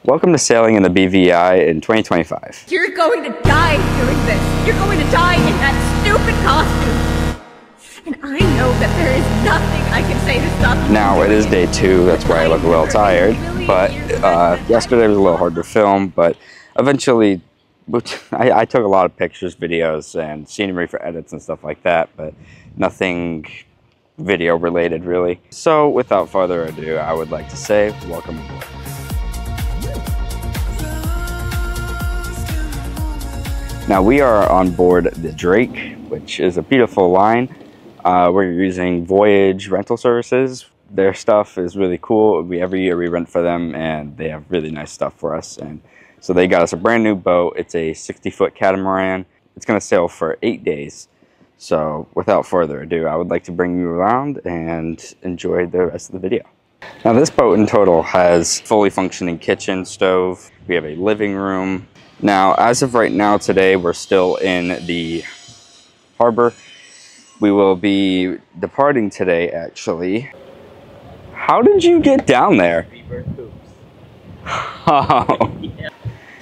Welcome to sailing in the BVI in 2025. You're going to die doing this. You're going to die in that stupid costume. And I know that there is nothing I can say to stop you. Now, it is day 2, that's why I look a little tired. But yesterday was a little hard to film, but eventually I took a lot of pictures, videos, and scenery for edits and stuff like that, but nothing video related really. So without further ado, I would like to say welcome aboard. Now we are on board the Drake, which is a beautiful line. We're using Voyage rental services. Their stuff is really cool. Every year we rent for them, and they have really nice stuff for us. And so they got us a brand new boat. It's a 60-foot catamaran. It's gonna sail for 8 days. So without further ado, I would like to bring you around and enjoy the rest of the video. Now this boat in total has fully functioning kitchen, stove. We have a living room. Now, as of right now today, we're still in the harbor. We will be departing today, actually. How did you get down there? Oh.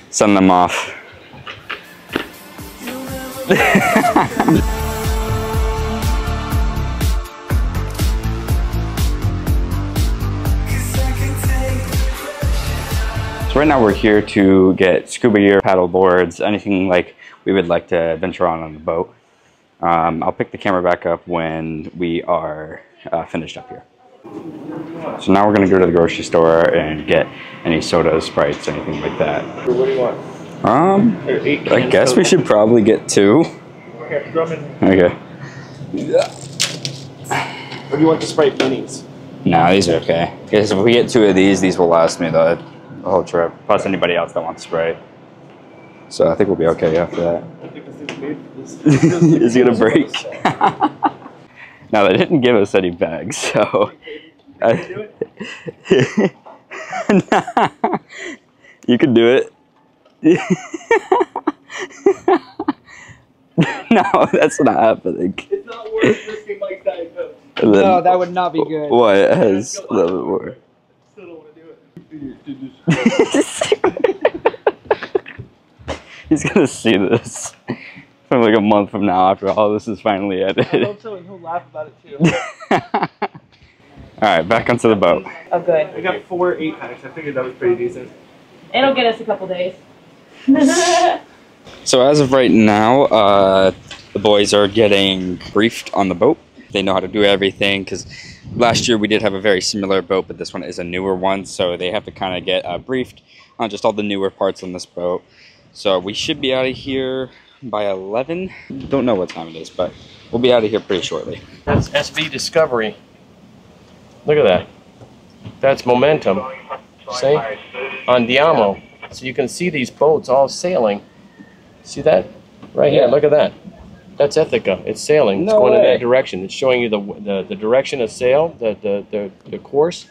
Send them off. Right now we're here to get scuba gear, paddle boards, anything like we would like to venture on the boat. I'll pick the camera back up when we are finished up here. So now we're going to go to the grocery store and get any sodas, Sprites, anything like that. What do you want? I guess we should probably get 2. Okay, Drummond. Okay. Or do you want the Sprite minis? No, these are okay. Because if we get 2 of these will last me the whole trip. Plus anybody else that wants Sprite. So I think we'll be okay after that. I think this thing's made for this. Is it gonna break? Now they didn't give us any bags, so you can do it. No, that's not happening. It's not worth risking Mike's Diet Coke. No, that would not be good. What? It has a little bit more. I still don't want to do it. He's gonna see this from like a month from now after all this is finally edited. I hope so, and he'll laugh about it too. Alright, back onto the boat. Oh, good. I got 4 8-packs. I figured that was pretty decent. It'll get us a couple days. So as of right now, the boys are getting briefed on the boat. They know how to do everything because last year we did have a very similar boat, but this one is a newer one, so they have to kind of get briefed on just all the newer parts on this boat. So we should be out of here by 11. Don't know what time it is, but we'll be out of here pretty shortly. That's SV Discovery. Look at that. That's Momentum. See? Andiamo. So you can see these boats all sailing. See that? Right here. Look at that. That's Ithaca. It's sailing. It's going in that direction. It's showing you the direction of sail, the course,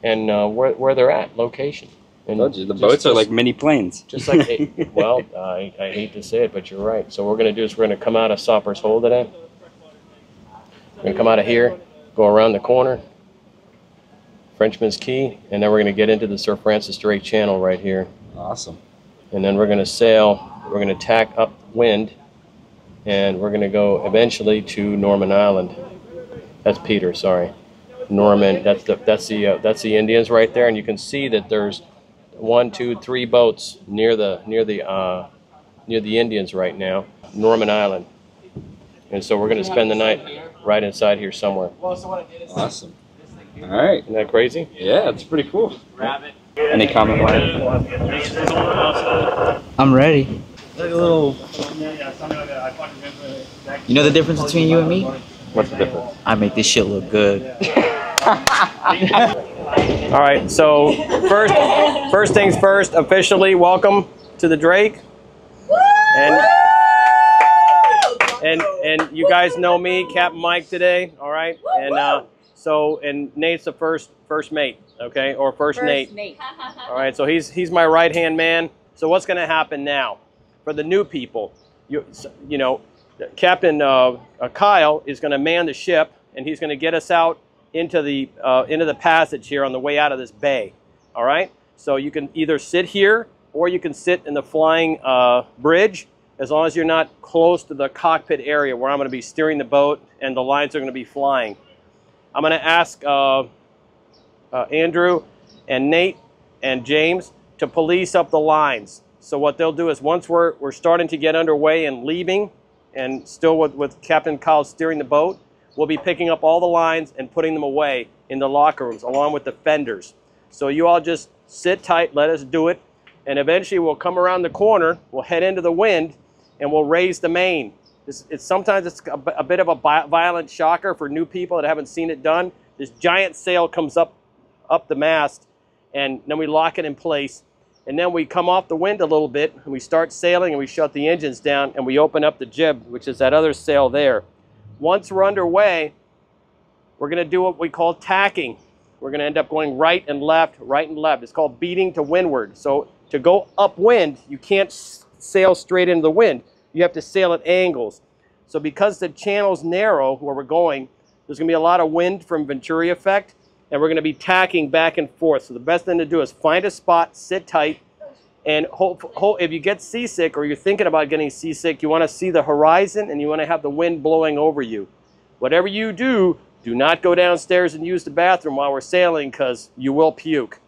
and where they're at, location. And the boats are like mini planes. Just like, well, I hate to say it, but you're right. So what we're going to do is we're going to come out of Sopper's Hole today. We're going to come out of here, go around the corner, Frenchman's Key, and then we're going to get into the Sir Francis Drake Channel right here. Awesome. And then we're going to sail, we're going to tack upwind, and we're going to go eventually to Norman Island. That's Peter, sorry. Norman, that's the Indians right there, and you can see that there's 1, 2, 3 boats near the Indians right now, Norman Island, and so we're going to spend the night right inside here somewhere. Awesome. All right. Isn't that crazy? Yeah, it's pretty cool. Any comment, Ryan? I'm ready. Like a little. You know the difference between you and me? What's the difference? I make this shit look good. All right. So first things first. Officially, welcome to the Drake. And you guys know me, Captain Mike today. All right. And Nate's the first mate. Okay, or first Nate. All right. So he's my right hand man. So what's going to happen now? For the new people, you know, Captain Kyle is going to man the ship, and he's going to get us out into the passage here on the way out of this bay. All right. So you can either sit here or you can sit in the flying bridge, as long as you're not close to the cockpit area where I'm going to be steering the boat and the lines are going to be flying. I'm going to ask Andrew and Nate and James to police up the lines. So what they'll do is once we're starting to get underway and leaving, and still with Captain Kyle steering the boat, we'll be picking up all the lines and putting them away in the locker rooms along with the fenders. So you all just sit tight, let us do it, and eventually we'll come around the corner, we'll head into the wind, and we'll raise the main. Sometimes it's a bit of a violent shocker for new people that haven't seen it done. This giant sail comes up the mast, and then we lock it in place. And then we come off the wind a little bit, and we start sailing, and we shut the engines down, and we open up the jib, which is that other sail there. Once we're underway, we're going to do what we call tacking. We're going to end up going right and left, right and left. It's called beating to windward. So to go upwind, you can't sail straight into the wind. You have to sail at angles. So because the channel's narrow where we're going, there's going to be a lot of wind from Venturi effect, and we're going to be tacking back and forth. So the best thing to do is find a spot, sit tight, and if you get seasick or you're thinking about getting seasick, you want to see the horizon and you want to have the wind blowing over you. Whatever you do, do not go downstairs and use the bathroom while we're sailing, because you will puke.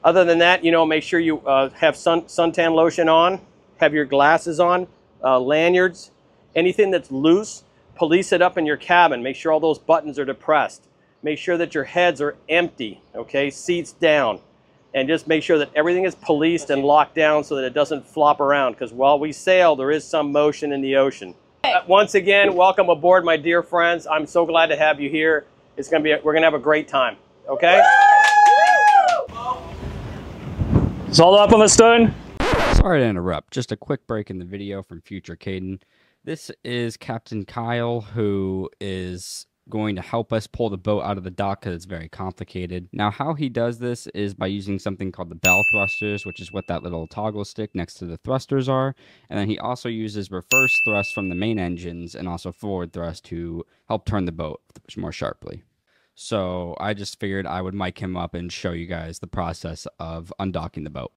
Other than that, you know, make sure you have suntan lotion on, have your glasses on, lanyards, anything that's loose, police it up in your cabin. Make sure all those buttons are depressed. Make sure that your heads are empty, okay, seats down. And just make sure that everything is policed and locked down so that it doesn't flop around, because while we sail, there is some motion in the ocean. Once again, welcome aboard, my dear friends. I'm so glad to have you here. We're gonna have a great time, okay? Solo up on the stern. Sorry to interrupt. Just a quick break in the video from Future Caden. This is Captain Kyle, who is going to help us pull the boat out of the dock because it's very complicated. Now, how he does this is by using something called the bell thrusters, which is what that little toggle stick next to the thrusters are. And then he also uses reverse thrust from the main engines and also forward thrust to help turn the boat more sharply. So I just figured I would mic him up and show you guys the process of undocking the boat.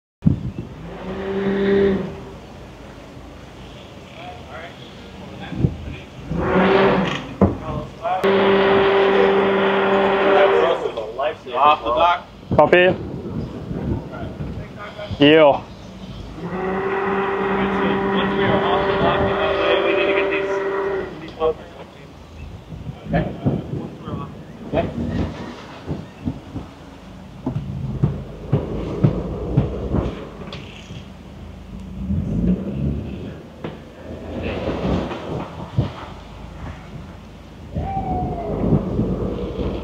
Off the dock. Copy. Yeah. Once we are off the dock, we need to get these boats. Okay. Once we're off. Okay.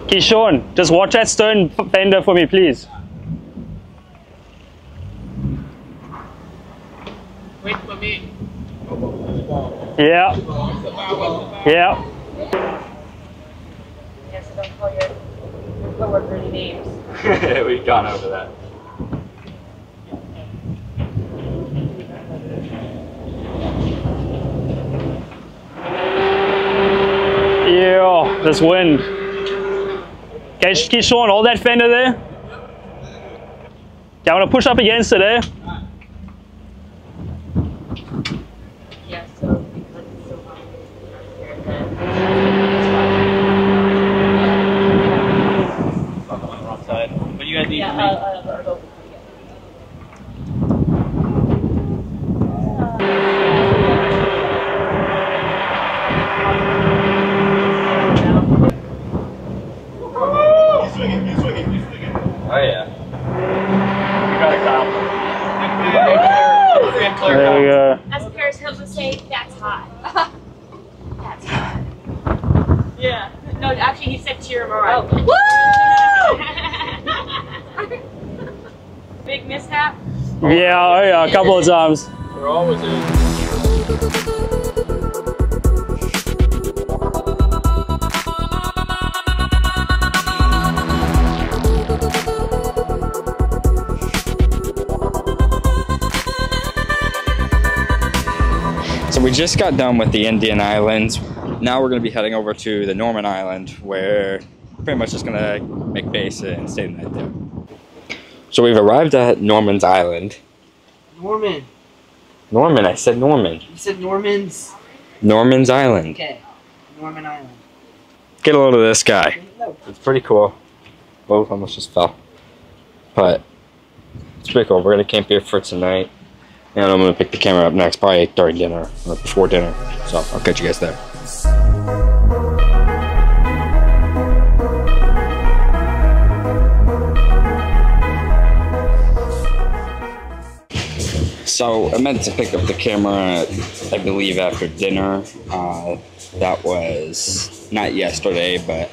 Keyshawn, just watch that stern fender for me, please. Wait for me. Yeah. Yeah. Yes, don't call your coworker any names. We've gone over that. Yeah, this wind. Okay, Keyshawn, hold that fender there. Okay, I want to push up against it, eh? Yeah, so because it's so hot here, On the wrong side. But you guys need yeah, I'll go before you get Oh yeah. There we go. As Paris Hilton would say, that's hot. That's hot. Yeah. No, actually, he said Chirumura. Oh. Big mishap? Yeah, oh yeah, a couple of times. We're always in. So we just got done with the Indian Islands. Now we're going to be heading over to the Norman Island, where we're pretty much just going to make base and stay the night there. So we've arrived at Norman's Island. Norman. Norman, I said Norman. You said Norman's. Norman's Island. Okay. Norman Island. Get a load of this guy. It's pretty cool. Whoa, almost just fell. But it's pretty cool. We're gonna camp here for tonight. And I'm gonna pick the camera up next, probably during dinner or before dinner. So I'll catch you guys there. So I meant to pick up the camera, I believe, after dinner. That was not yesterday, but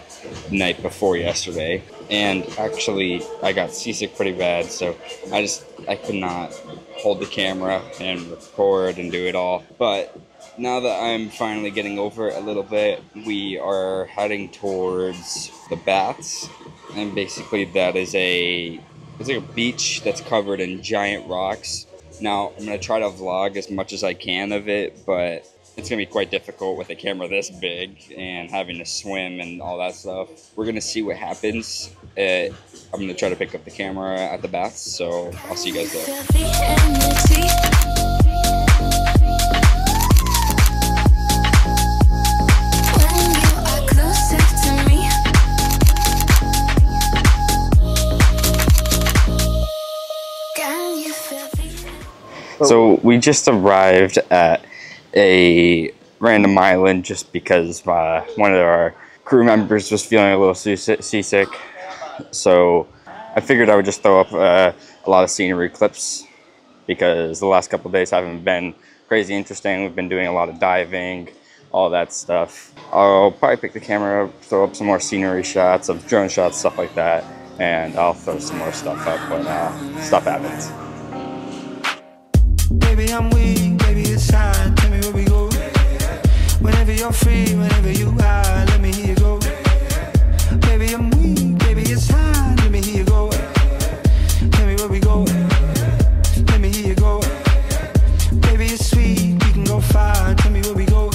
the night before yesterday. And actually, I got seasick pretty bad, so I could not hold the camera and record and do it all. But now that I'm finally getting over it a little bit, we are heading towards the Baths. And basically that is it's like a beach that's covered in giant rocks. Now, I'm going to try to vlog as much as I can of it, but it's going to be quite difficult with a camera this big and having to swim and all that stuff. We're going to see what happens. I'm going to try to pick up the camera at the Baths, so I'll see you guys there. So we just arrived at a random island just because one of our crew members was feeling a little seasick. So I figured I would just throw up a lot of scenery clips because the last couple of days haven't been crazy interesting. We've been doing a lot of diving, all that stuff. I'll probably pick the camera up, throw up some more scenery shots of drone shots, stuff like that, and I'll throw some more stuff up when stuff happens. Baby, I'm weak, baby, it's time. Tell me where we go. Whenever you're free, whenever you are, let me hear you go. Baby, I'm weak, baby, it's time. Let me hear you go. Tell me where we go. Let me hear you go. Baby, it's sweet, we can go far. Tell me where we go.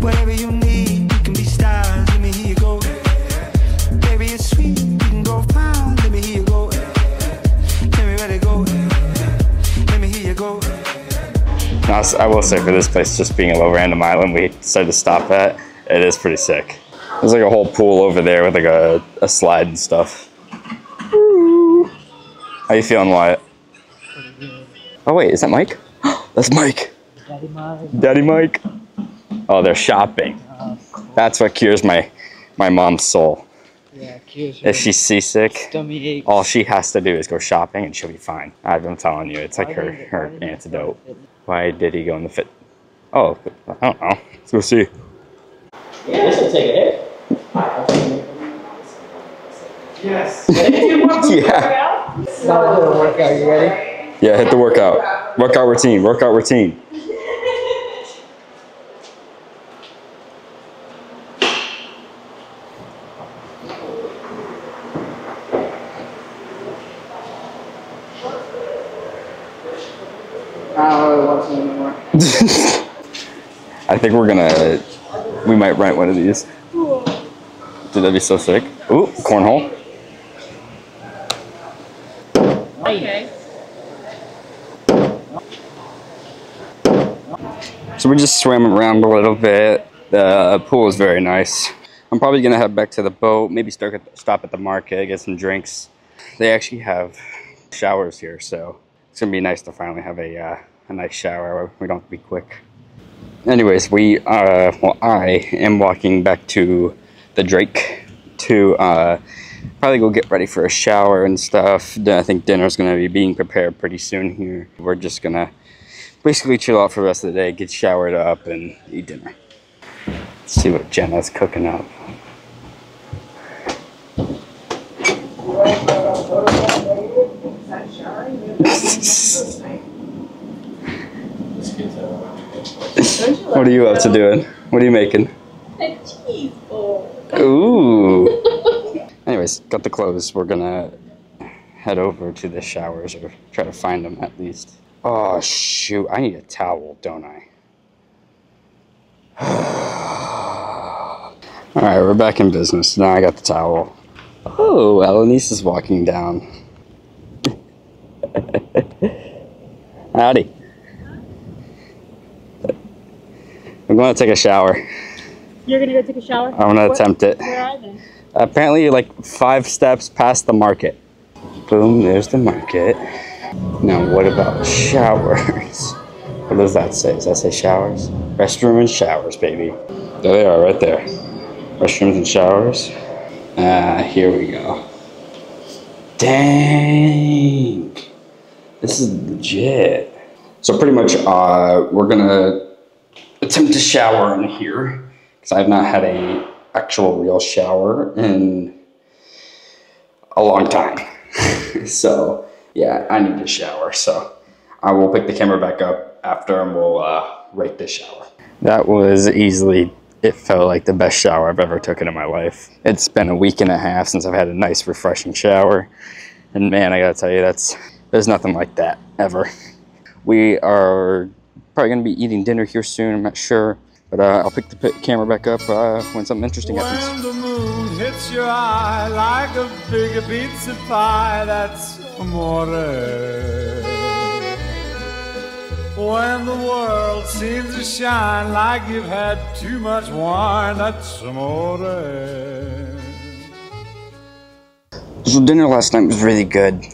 Whatever you need, we can be stars. Let me hear you go. Baby, it's sweet, we can go far. Let me hear you go. Tell me where to go. Go. Now, I will say for this place, just being a little random island we decided to stop at, it is pretty sick. There's like a whole pool over there with like a slide and stuff. How you feeling, Wyatt? Oh wait, is that Mike? That's Mike. Daddy Mike. Daddy Mike. Oh, they're shopping. That's what cures my mom's soul. Yeah, cures If she's seasick, stomach aches. all she has to do is go shopping and she'll be fine. I'm telling you, it's like her antidote. Why did he go in the fit? Oh, I don't know. Let's go see. Yeah, this will take a hit. Yes. Yeah. Not a little workout, you ready? Yeah, hit the workout. Workout routine. Workout routine. I don't really want to anymore. I think we might rent one of these. Dude, that'd be so sick. Ooh, cornhole. Okay. So we just swam around a little bit. The pool is very nice. I'm probably gonna head back to the boat, maybe stop at the market, get some drinks. They actually have showers here, so it's gonna be nice to finally have a nice shower. We don't have to be quick. Anyways, I am walking back to the Drake to probably go get ready for a shower and stuff. I think dinner's gonna be being prepared pretty soon here. We're just gonna basically chill out for the rest of the day, get showered up, and eat dinner. Let's see what Jenna's cooking up. What are you up to doing? What are you making? A cheese bowl. Ooh. Anyways, got the clothes. We're gonna head over to the showers, or try to find them at least. Oh shoot, I need a towel, don't I? Alright, we're back in business. Now I got the towel. Oh, Alanis is walking down. Howdy. I'm going to take a shower. You're gonna go take a shower? I'm going to attempt it. Where are they? Apparently like 5 steps past the market. Boom, there's the market. Now what about showers? What does that say? Does that say showers? Restroom and showers, baby. There they are, right there. Restrooms and showers. Here we go. Dang. This is legit. So pretty much, we're gonna attempt to shower in here because I've not had a actual real shower in a long time. So yeah, I need to shower. So I will pick the camera back up after and we'll rate this shower. That was easily, it felt like the best shower I've ever taken in my life. It's been a week and a half since I've had a nice refreshing shower. And man, I gotta tell you, there's nothing like that ever. We are probably gonna be eating dinner here soon, I'm not sure. But I'll pick the camera back up when something interesting happens. When the moon hits your eye like a big pizza pie, that's amore. When the world seems to shine like you've had too much wine, that's amore. So dinner last night was really good.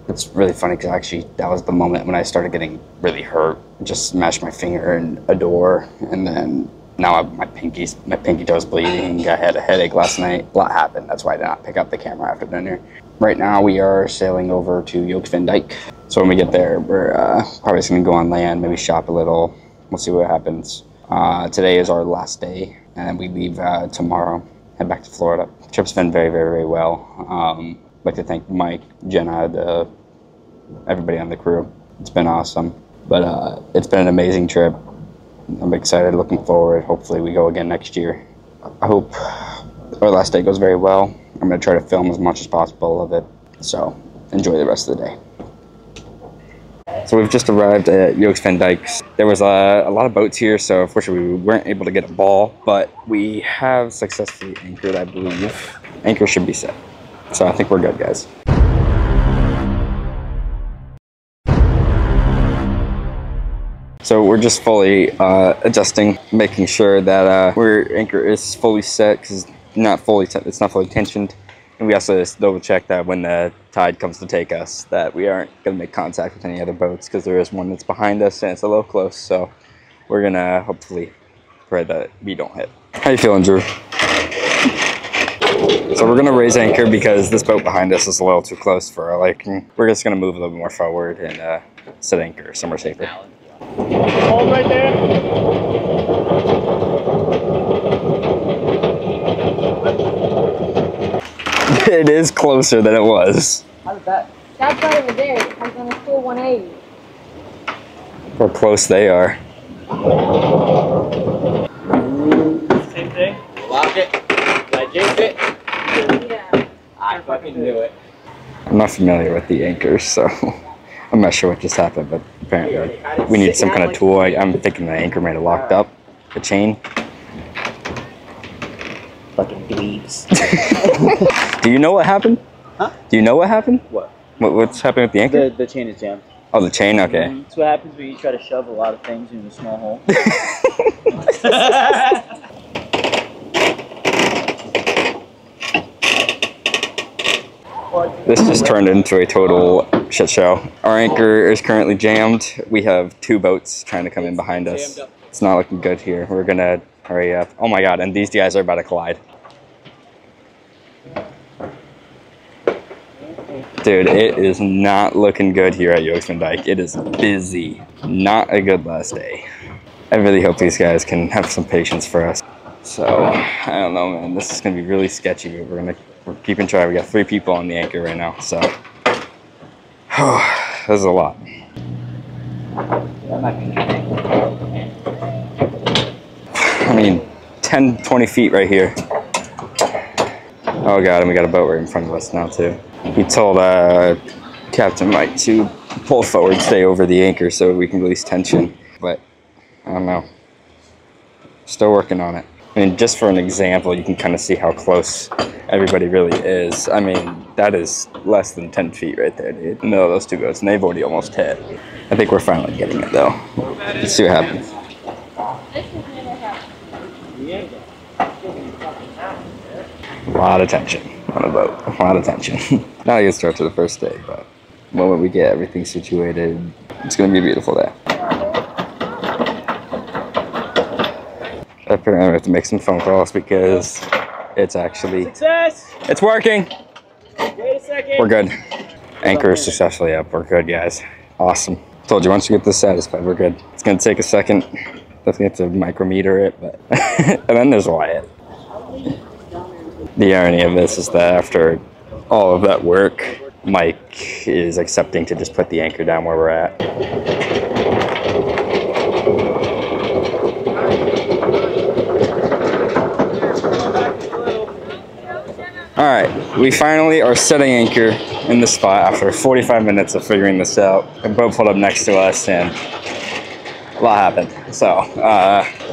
It's really funny because actually that was the moment when I started getting really hurt. Just smashed my finger in a door, and then now my pinky toe is bleeding. I had a headache last night. A lot happened. That's why I did not pick up the camera after dinner. Right now we are sailing over to Yokes Van Dyke. So when we get there, we're probably just gonna go on land, maybe shop a little. We'll see what happens. Today is our last day, and then we leave tomorrow. Head back to Florida. The trip's been very, very, very well. I'd like to thank Mike, Jenna, everybody on the crew. It's been awesome. But it's been an amazing trip. I'm excited, looking forward. Hopefully we go again next year. I hope our last day goes very well. I'm gonna try to film as much as possible of it. So enjoy the rest of the day. So we've just arrived at Yokes Van Dyke. There was a lot of boats here, so unfortunately we weren't able to get a ball, but we have successfully anchored, I believe. Anchor should be set. So I think we're good, guys. So we're just fully adjusting, making sure that our anchor is fully set, because it's not fully tensioned. And we also just double check that when the tide comes to take us, that we aren't gonna make contact with any other boats, because there is one that's behind us and it's a little close. So we're gonna hopefully pray that we don't hit. How you feeling, Drew? So we're gonna raise anchor because this boat behind us is a little too close for our liking. We're just gonna move a little bit more forward and set anchor somewhere safer. Hold right there. It is closer than it was. How's that? That's right over there. I'm on a full 180. How close they are. Same thing. Lock it. Did I jinx it? Yeah. I fucking knew it. I'm not familiar with the anchors, so I'm not sure what just happened, but apparently we need some kind of tool. I'm thinking the anchor might have locked up the chain. Fucking dweebs. Do you know what happened? Huh? Do you know what happened? What? What's happening with the anchor? The chain is jammed. Oh, the chain? Okay. That's what happens when you try to shove a lot of things in a small hole. This just turned into a total shit show. Our anchor is currently jammed. We have 2 boats trying to come in behind us. It's not looking good here. We're gonna hurry up. Oh my god, and these guys are about to collide. Dude, it is not looking good here at Yokes Van Dyke. It is busy. Not a good last day. I really hope these guys can have some patience for us. So, I don't know, man. This is gonna be really sketchy, but we're keeping track. We got 3 people on the anchor right now, so. This is a lot. I mean, 10, 20 feet right here. Oh god, and we got a boat right in front of us now too. We told Captain Mike to pull forward, stay over the anchor so we can release tension, but I don't know. Still working on it. I mean, just for an example, you can kind of see how close everybody really is. I mean, that is less than 10 feet right there, dude. In the middle of those two goats, and they've already almost hit. I think we're finally getting it, though. Let's see what happens. A lot of tension on the boat. A lot of tension. Not a good start to the first day, but the moment we get everything situated, it's going to be a beautiful day. Apparently, we have to make some phone calls because it's actually... Success! It's working! Wait a second. We're good. Anchor is successfully up. We're good, guys. Awesome. Told you, once you get this satisfied, we're good. It's going to take a second. Definitely have to micrometer it, but... and then there's Wyatt. The irony of this is that after all of that work, Mike is accepting to just put the anchor down where we're at. Alright, we finally are setting anchor in the spot after 45 minutes of figuring this out. A boat pulled up next to us and a lot happened. So,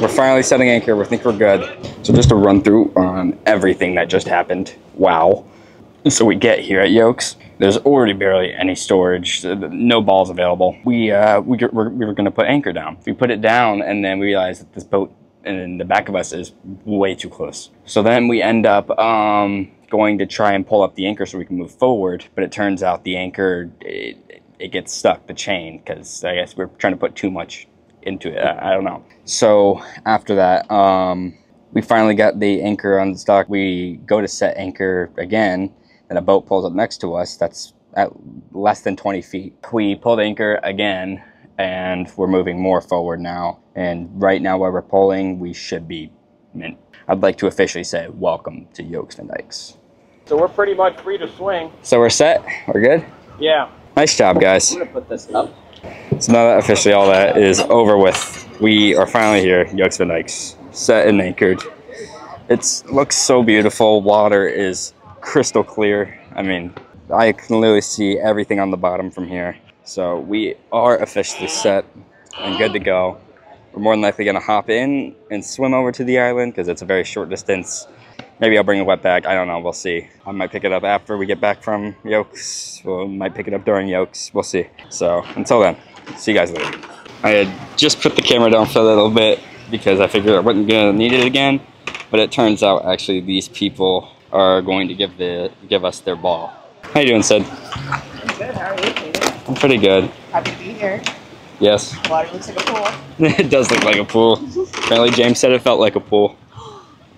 we're finally setting anchor. We think we're good. So just a run through on everything that just happened. Wow. So we get here at Yokes. There's already barely any storage. No balls available. We were going to put anchor down. We put it down and then we realized that this boat in the back of us is way too close. So then we end up going to try and pull up the anchor so we can move forward. But it turns out the anchor, it gets stuck, the chain, because I guess we're trying to put too much into it. I don't know. So after that, we finally got the anchor unstuck. We go to set anchor again, and a boat pulls up next to us that's at less than 20 feet. We pulled anchor again, and we're moving more forward now. And right now, while we're pulling, we should be mint. I'd like to officially say welcome to Yokes Van Dykes. So we're pretty much free to swing. So we're set? We're good? Yeah. Nice job, guys. I'm gonna put this up. So now that officially all that is over with, we are finally here, Yokes Van Dykes, set and anchored. It looks so beautiful. Water is crystal clear. I mean, I can literally see everything on the bottom from here. So we are officially set and good to go. We're more than likely going to hop in and swim over to the island because it's a very short distance. Maybe I'll bring a wet bag. I don't know. We'll see. I might pick it up after we get back from Yokes. We might pick it up during Yokes. We'll see. So until then, see you guys later. I had just put the camera down for a little bit because I figured I wasn't going to need it again. But it turns out actually these people are going to give us their ball. How you doing, Sid? I'm good. How are you, Peter? I'm pretty good. Happy to be here. Yes. Water looks like a pool. It does look like a pool. Apparently James said it felt like a pool.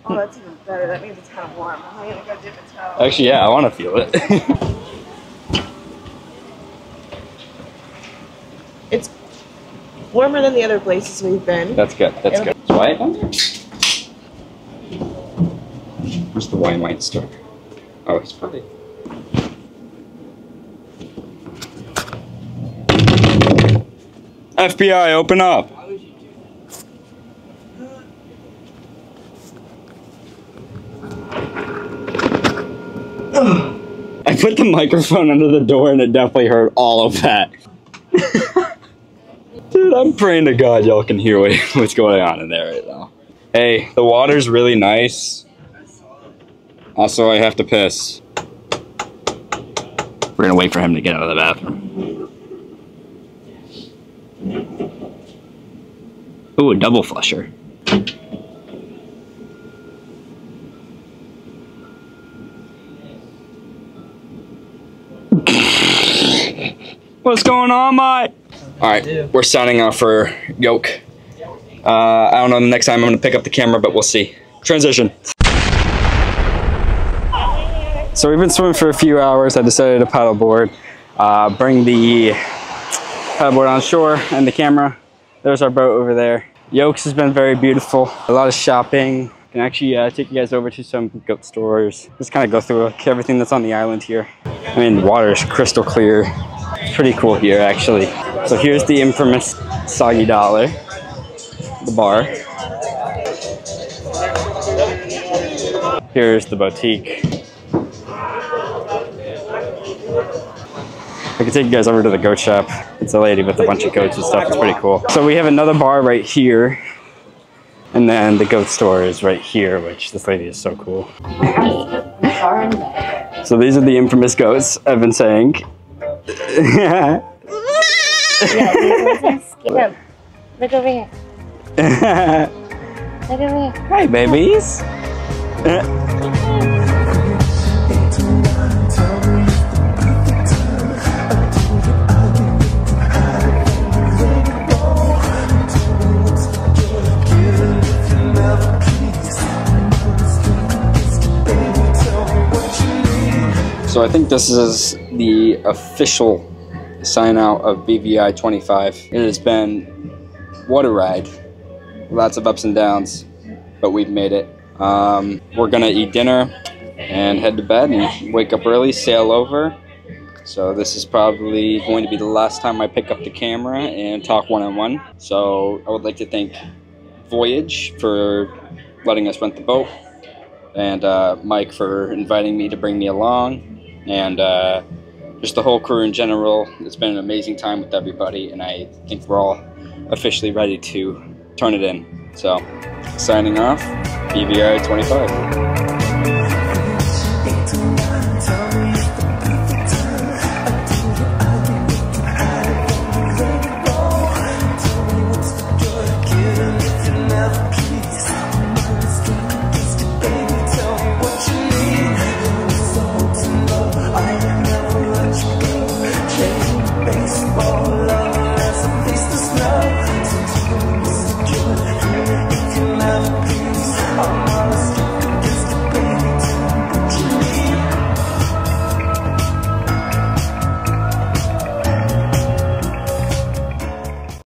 Oh, that's even better. That means it's kind of warm. I'm gonna go dip a toe. Actually, yeah, I want to feel it. It's warmer than the other places we've been. That's good. That's good. Is Wyatt down there? Where's the wine light stuck? Oh, he's probably... FBI, open up! I put the microphone under the door and it definitely heard all of that. Dude, I'm praying to God y'all can hear what's going on in there right now. Hey, the water's really nice. Also, I have to piss. We're gonna wait for him to get out of the bathroom. Ooh, a double flusher. What's going on, mate? Alright, we're signing off for Yoke. I don't know the next time I'm gonna pick up the camera, but we'll see. Transition. So we've been swimming for a few hours. I decided to paddleboard. Bring the paddleboard on shore and the camera. There's our boat over there. Yokes has been very beautiful. A lot of shopping. Can actually take you guys over to some goat stores. Just kind of go through everything that's on the island here. I mean, water is crystal clear. It's pretty cool here, actually. So here's the infamous Soggy Dollar, the bar. Here's the boutique. I can take you guys over to the goat shop. It's a lady with a bunch of goats and stuff. It's pretty cool. So we have another bar right here. And then the goat store is right here, which this lady is so cool. So these are the infamous goats I've been saying. Yeah, look over here. Look over here. Hi, babies. So I think this is the official sign out of BVI 25. It has been what a ride. Lots of ups and downs, but we've made it. We're gonna eat dinner and head to bed and wake up early, sail over. So this is probably going to be the last time I pick up the camera and talk one-on-one. So I would like to thank Voyage for letting us rent the boat, and Mike for inviting me to bring me along, and just the whole crew in general. It's been an amazing time with everybody, and I think we're all officially ready to turn it in. So, signing off, BVI 25. Oh